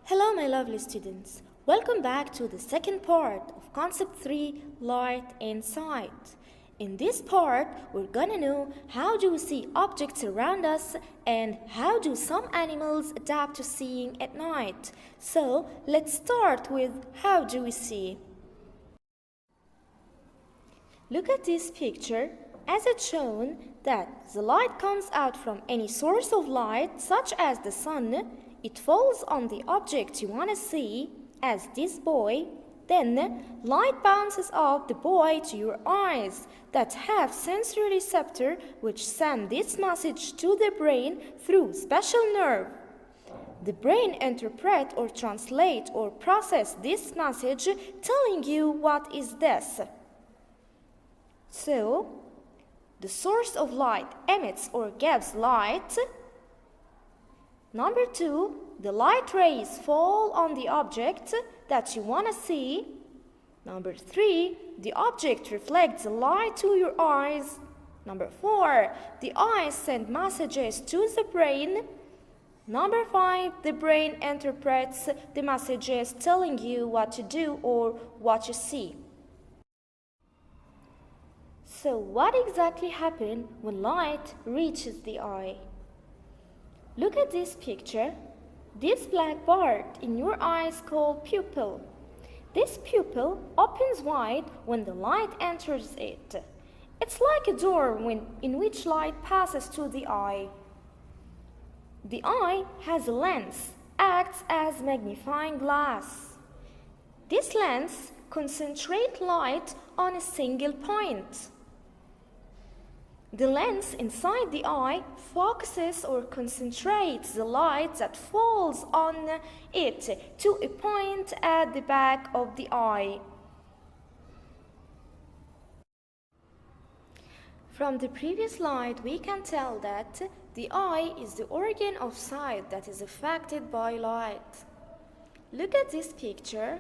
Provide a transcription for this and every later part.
Hello, my lovely students. Welcome back to the second part of Concept 3, Light and Sight. In this part, we're gonna know how do we see objects around us and how do some animals adapt to seeing at night. So, let's start with how do we see. Look at this picture. As it's shown that the light comes out from any source of light, such as the sun, it falls on the object you want to see, as this boy. Then light bounces off the boy to your eyes that have sensory receptor which send this message to the brain through special nerve. The brain interpret or translate or process this message telling you what is this. So, the source of light emits or gives light. Number 2, the light rays fall on the object that you want to see. Number 3, the object reflects the light to your eyes. Number 4, the eyes send messages to the brain. Number 5, the brain interprets the messages telling you what to do or what you see. So what exactly happens when light reaches the eye? Look at this picture. This black part in your eye is called pupil. This pupil opens wide when the light enters it. It's like a door in which light passes to the eye. The eye has a lens, acts as magnifying glass. This lens concentrates light on a single point. The lens inside the eye focuses or concentrates the light that falls on it to a point at the back of the eye. From the previous slide, we can tell that the eye is the organ of sight that is affected by light. Look at this picture.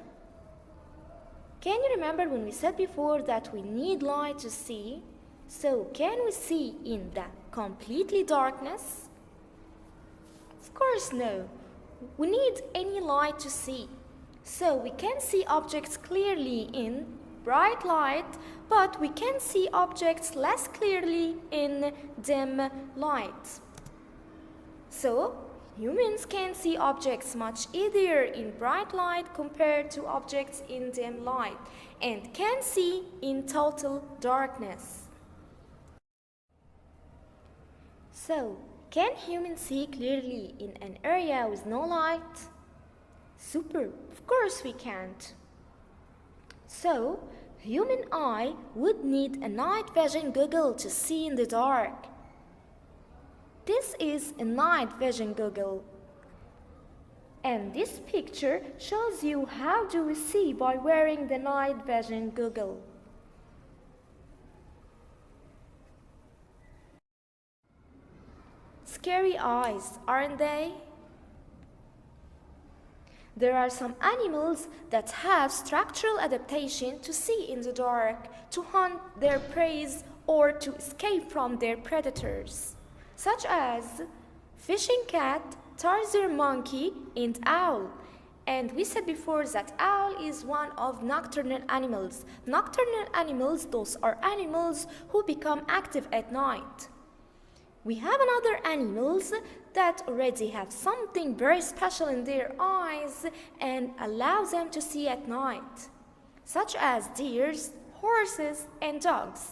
Can you remember when we said before that we need light to see? So, can we see in the completely darkness? Of course no. We need any light to see. So, we can see objects clearly in bright light, but we can see objects less clearly in dim light. So, humans can see objects much easier in bright light compared to objects in dim light, and can see in total darkness. So, can humans see clearly in an area with no light? Super, of course we can't. So, human eye would need a night vision goggle to see in the dark. This is a night vision goggle. And this picture shows you how do we see by wearing the night vision goggle. Scary eyes, aren't they? There are some animals that have structural adaptation to see in the dark, to hunt their prey or to escape from their predators, such as fishing cat, tarsier monkey, and owl. And we said before that owl is one of nocturnal animals. Nocturnal animals, those are animals who become active at night. We have another animals that already have something very special in their eyes and allows them to see at night, such as deers, horses, and dogs.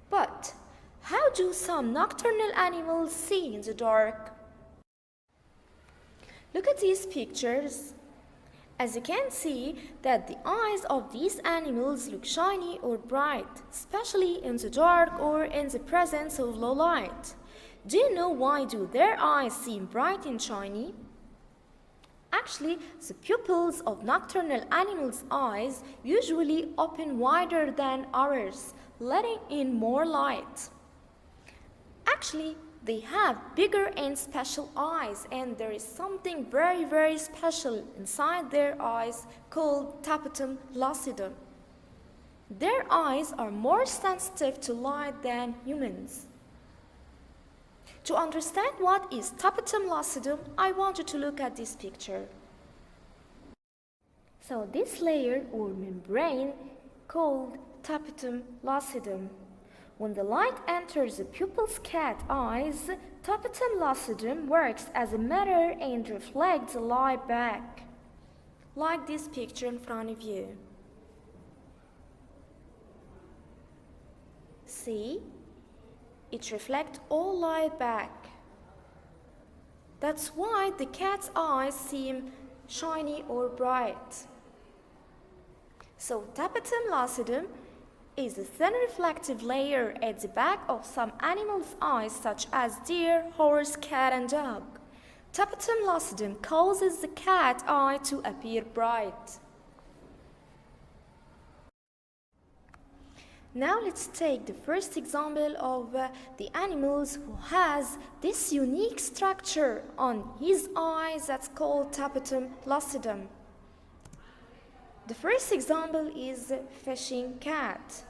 But how do some nocturnal animals see in the dark? Look at these pictures. As you can see that the eyes of these animals look shiny or bright, especially in the dark or in the presence of low light. Do you know why do their eyes seem bright and shiny? Actually, the pupils of nocturnal animals' eyes usually open wider than ours, letting in more light. Actually, they have bigger and special eyes, and there is something very, very special inside their eyes called tapetum lucidum. Their eyes are more sensitive to light than humans. To understand what is tapetum lucidum, I want you to look at this picture. So this layer or membrane called tapetum lucidum. When the light enters the pupil's cat eyes, tapetum lucidum works as a mirror and reflects the light back, like this picture in front of you. See? It reflects all light back. That's why the cat's eyes seem shiny or bright. So tapetum lucidum is a thin reflective layer at the back of some animals' eyes such as deer, horse, cat and dog. Tapetum lucidum causes the cat eye to appear bright. Now let's take the first example of the animals who has this unique structure on his eyes that's called tapetum lucidum. The first example is fishing cat.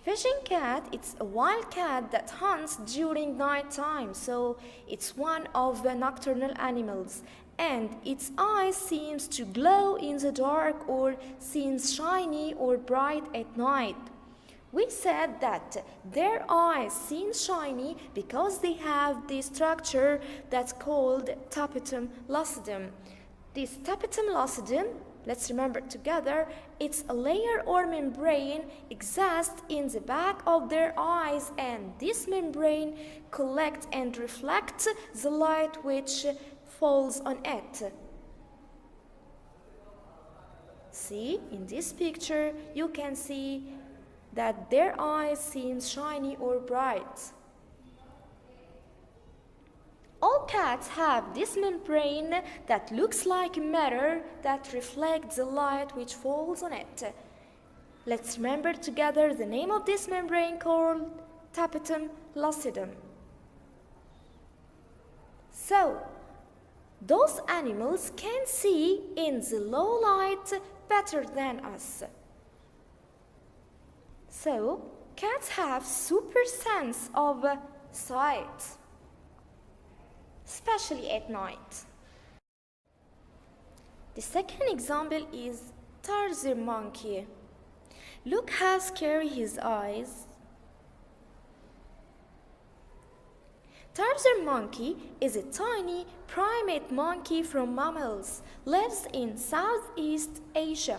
Fishing cat, it's a wild cat that hunts during night time, so it's one of the nocturnal animals, and its eyes seems to glow in the dark or seems shiny or bright at night. We said that their eyes seem shiny because they have this structure that's called tapetum lucidum. This tapetum lucidum, let's remember together, it's a layer or membrane exists in the back of their eyes, and this membrane collects and reflects the light which falls on it. See, in this picture you can see that their eyes seem shiny or bright. All cats have this membrane that looks like a mirror that reflects the light which falls on it. Let's remember together the name of this membrane called tapetum lucidum. So, those animals can see in the low light better than us. So, cats have super sense of sight, especially at night. The second example is tarsier monkey. Look how scary his eyes. Tarsier monkey is a tiny primate monkey from mammals, lives in Southeast Asia.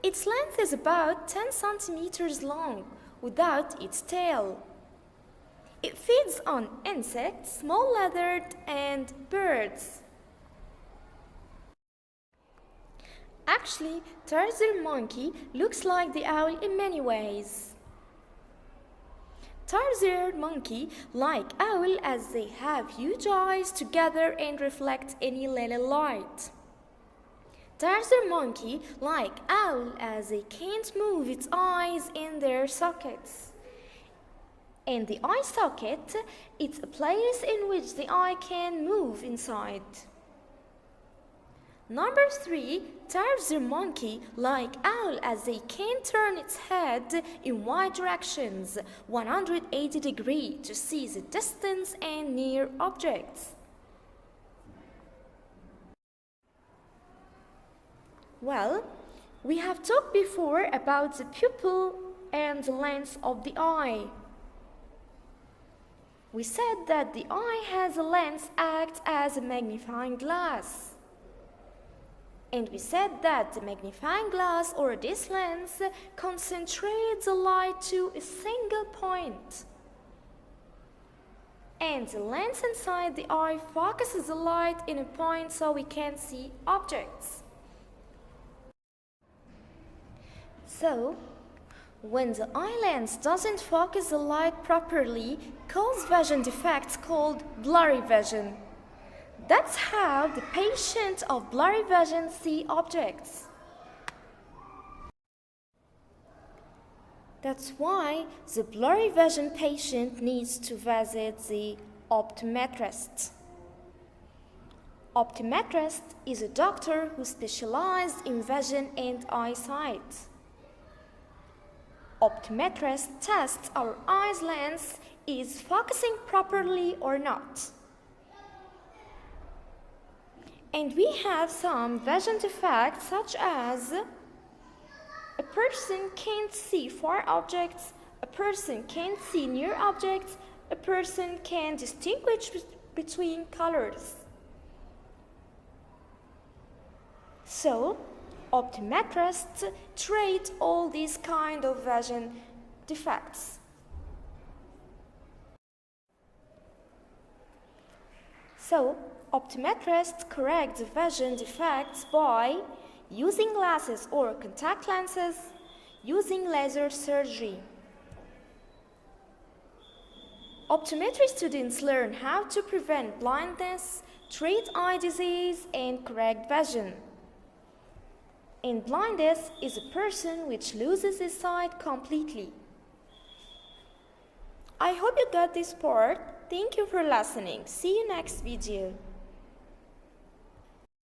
Its length is about 10 centimeters long without its tail. It feeds on insects, small lizards, and birds. Actually, tarsier monkey looks like the owl in many ways. Tarsier monkey like owl as they have huge eyes together and reflect any little light. Tarsier monkey like owl as they can't move its eyes in their sockets. And the eye socket, it's a place in which the eye can move inside. Number 3, tarsier monkey like owl as they can turn its head in wide directions, 180 degrees, to see the distance and near objects. Well, we have talked before about the pupil and the lens of the eye. We said that the eye has a lens act as a magnifying glass. And we said that the magnifying glass or this lens concentrates the light to a single point. And the lens inside the eye focuses the light in a point so we can see objects. So, when the eye lens doesn't focus the light properly, cause vision defects called blurry vision. That's how the patient of blurry vision see objects. That's why the blurry vision patient needs to visit the optometrist. Optometrist is a doctor who specializes in vision and eyesight. Optometrist tests our eye's lens is focusing properly or not. And we have some vision defects such as a person can't see far objects, a person can't see near objects, a person can't distinguish between colors. So, optometrists treat all these kind of vision defects. So, optometrists correct the vision defects by using glasses or contact lenses, using laser surgery. Optometry students learn how to prevent blindness, treat eye disease, and correct vision. And blindness is a person which loses his sight completely. I hope you got this part. Thank you for listening. See you next video.